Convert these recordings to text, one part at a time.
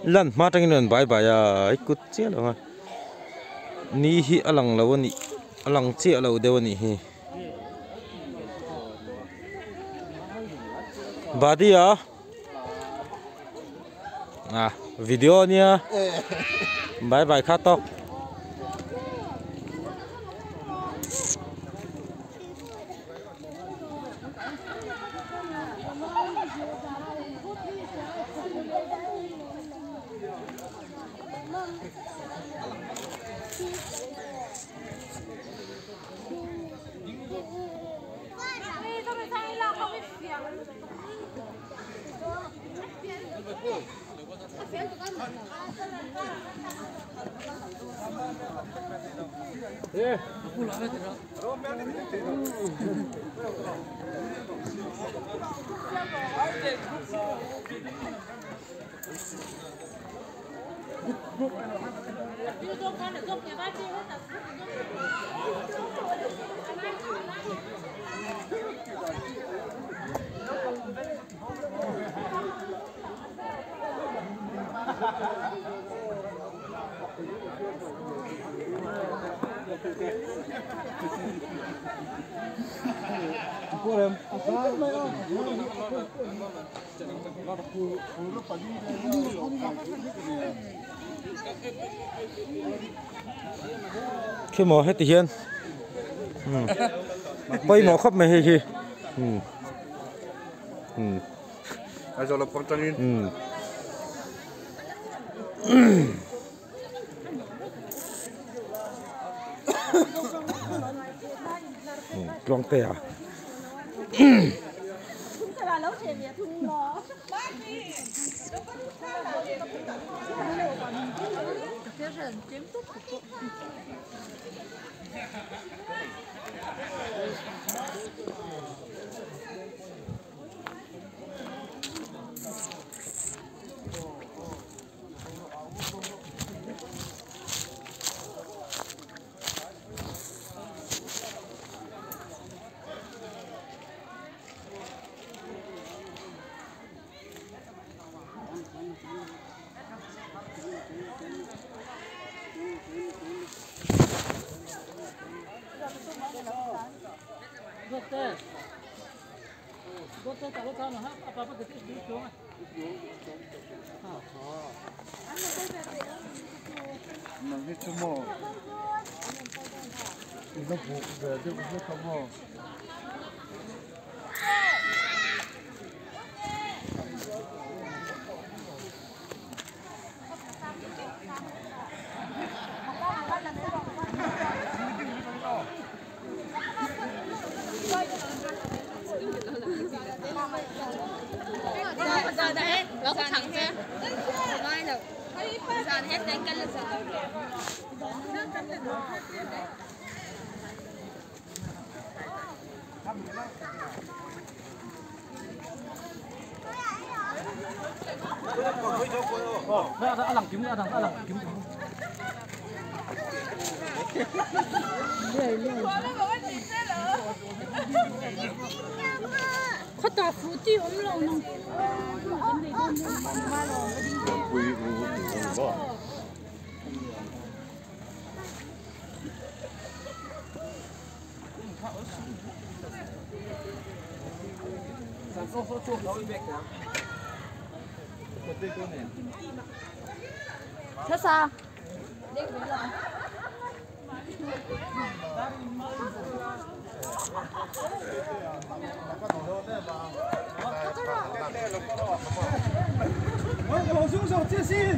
lần mà trong cái bài bài à cút chết rồi ni hi alang lâu ni alang chết lâu đều ni hi bà đi à video nha bài bài khát tóc khi mò hết tiền bay mò khắp mày hi ai rồi là con chân Long tè à lằng kiếm khó tả phụ tiêu ông lâu nông thế sao?老凶手接信。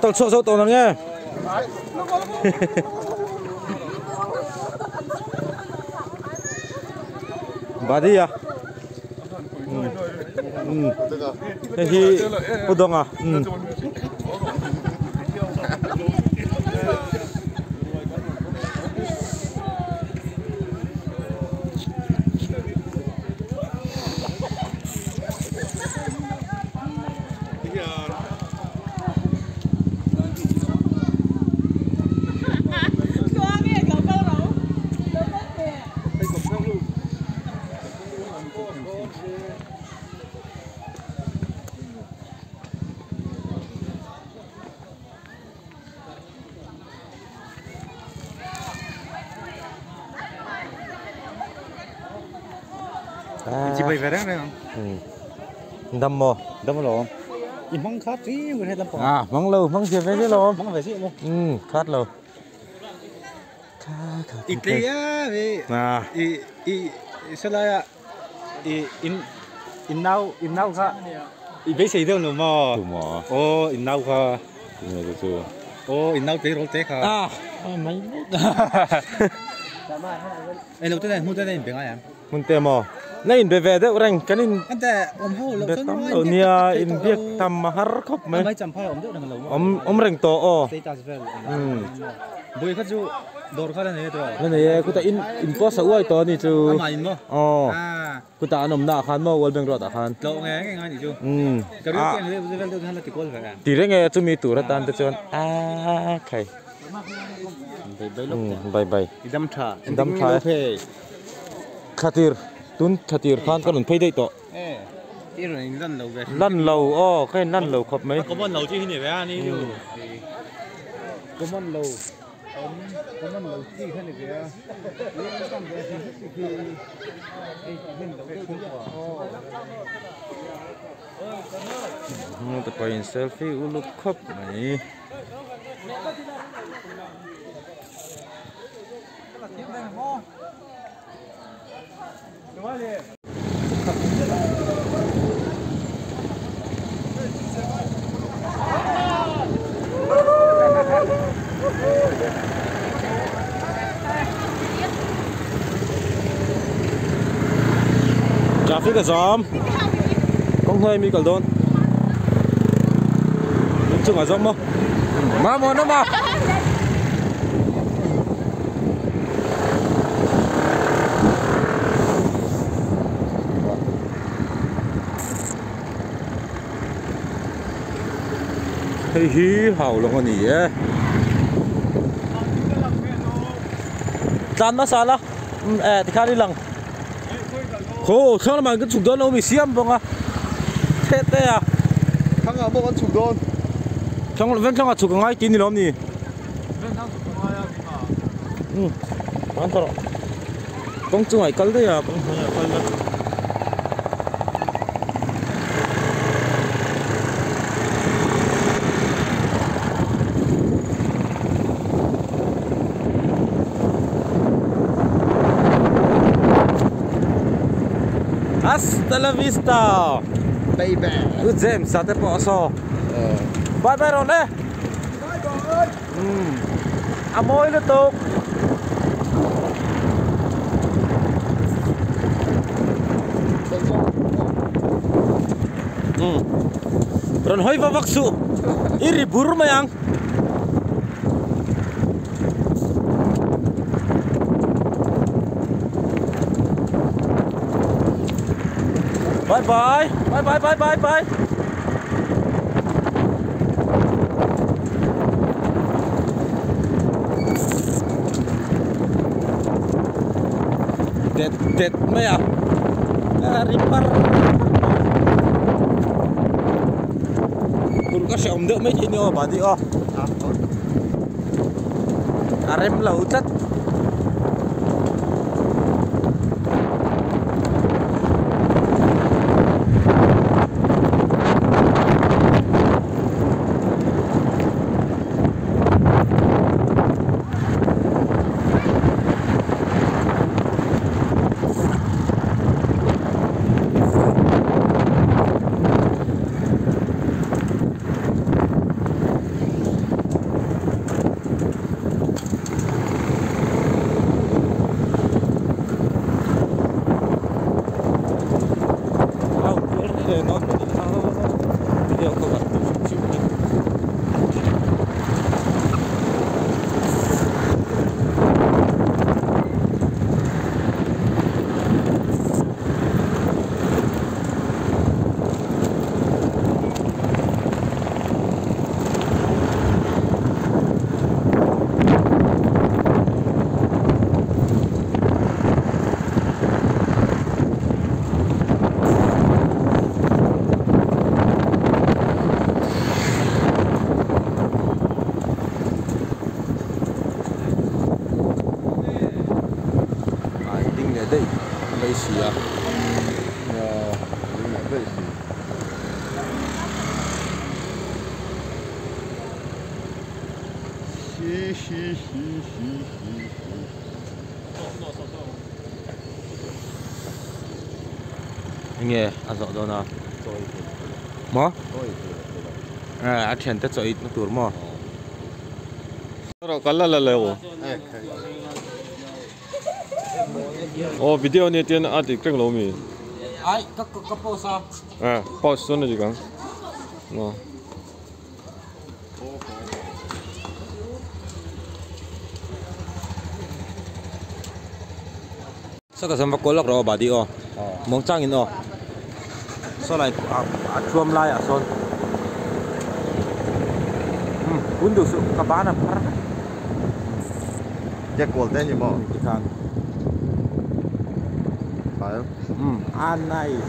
Tao sâu sâu tao lắm nhé. Bà đi à? Thì udon à? Chỉ bay về đấy không? Đâm mò. Đâm vào im mong khát tí người hay đâm vào. À, mong lâu, mong gì về đấy lo. Mong về gì không? Khát lâu. Ít đi á, vì. À. Sao lại in now khá. Bây giờ đâu nữa mà. Đủ mò. Oh, in now khá. Đúng rồi chưa. Oh, in now roll té khá. À, mấy. Em đâu tới đây bên ai em? Muốn tiền mò. Này in về đấy orang cái in. Anh ta hậu lâu Để tắm ở nia in việc tầm har khóc mấy. Mấy trăm phai đỡ đằng lâu. Rành to o. Bui khát chú đồ khát này thôi. Cái này cô ta in post ở to ni chú. Mà in mà. Cô ta nằm nã khan mà wall bang rot khan. Lâu nghe cái ngay chú. Cái đó cái này bây giờ là cái call phải không? Tí đấy nghe chú mi tủ ra tan cho khai. Bye. Idam tha. Khatir khan kan phei dei to. Cái rồi lăn lâu về. Lăn lầu cái lăn lầu khop mấy. Có món lâu chứ này về đi. Có món lâu chi thế này về. Liên quan về thì bên lâu cái cũng Mau terpain selfie ulu khop mấy. Traffic jam. Kong hơi mi don. Chung ở rộng không? Mà nó mà. Hi hào luôn con nhỉ? Tan masala. Thì khá đi lằng. Khô, sao mà cái chục đôn ông bị xiêm bông à? Thế à? Thằng nào con chục đôn? Thằng chục ngay kín đi lắm nhỉ? Ăn thôi. Công chung ai cල් đấy à? Hasta la vista, baby. Good James, sa te po so. Bye bye rồi đấy. Amoy nó tục. Ron hoy vavaksu. Iri buru mayang. Bye bye. Bye. Dead maya. Ripar. Kurka sẽ om đỡ mấy chuyện nữa bà đi o. Arem lẩu chất. à. Nghe ăn rõ đâu nào. Mỏ? À, chuyện tết rồi nó tuổi mỏ. Rồi cái là lều. 비디오 니 때는 아직 땡 로미. Ai, các pose 아, pause 쏘는 지금. Saka samba kolak ro badi o. Mong changin o. So lai a chuam lai a son. Undu su kabana par. Chắc quần thế như mò. Kan. Phải không? Nice.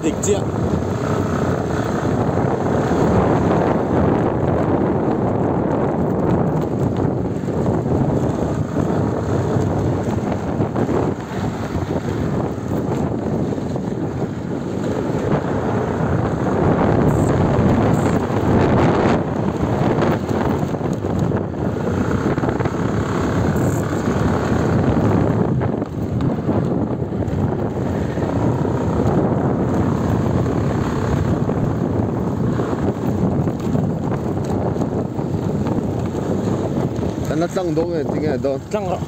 Dik chia. nó tăng độ này tiếng này đâu Tăng rồi.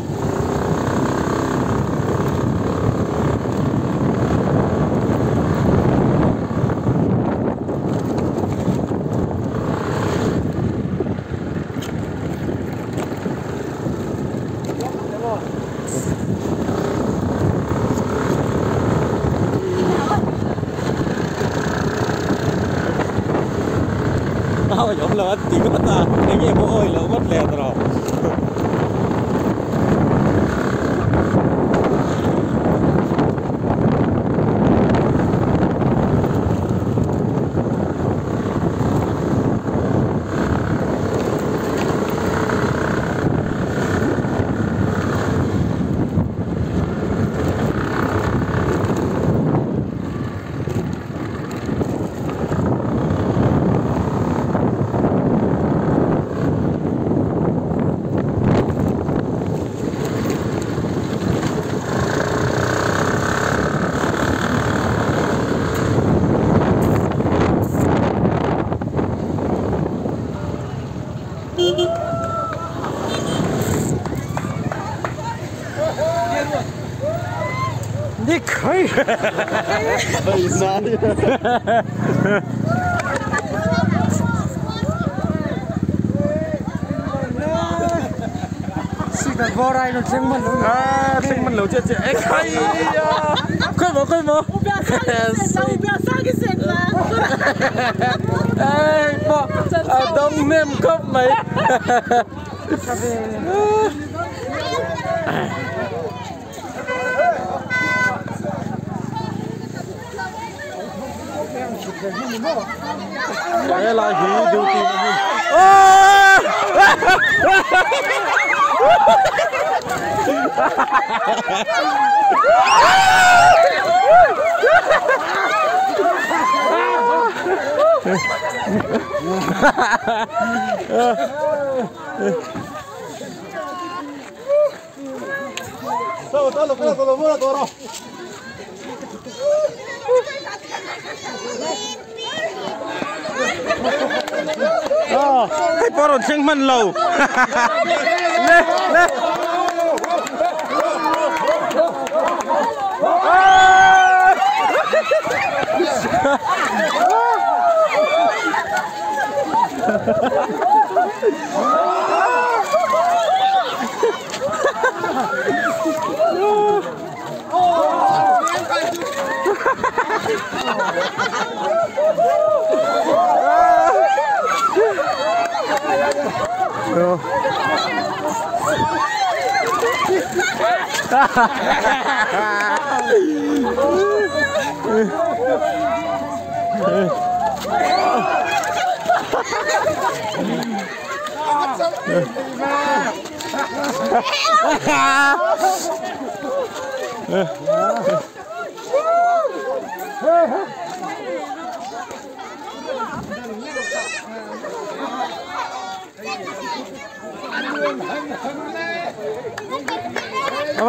Giống là tí mất ta, cái gì mà ôi là mất lẹt rồi. Đi khơi. Xin đặt vô đây nó tiếng mình luôn. À, tiếng mình lâu chưa chị. Ê khơi. Khơi mà. Ê, bỏ. Đông nêm cốc mấy. Đây là gì điều tìm Todo lo que lo colabora todo. Hay poron sing man lâu. Nè, nè.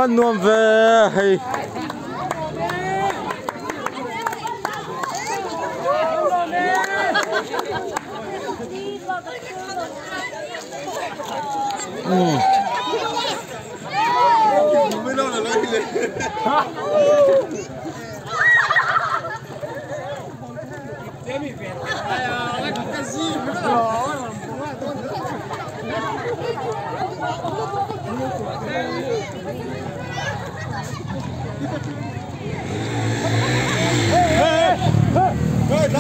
Anh nuông về hay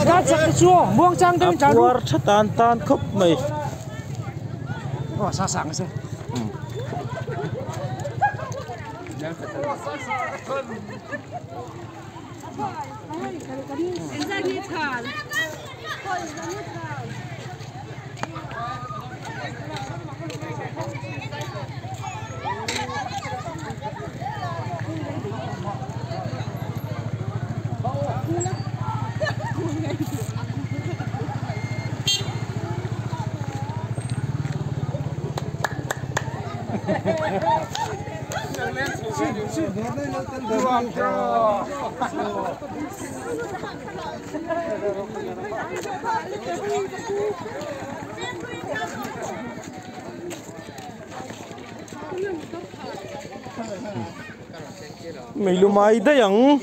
Ra chạy chua, buông trang đến chào War tan tan khóc mày. Ủa sao sáng thế? Mày lumai dah yang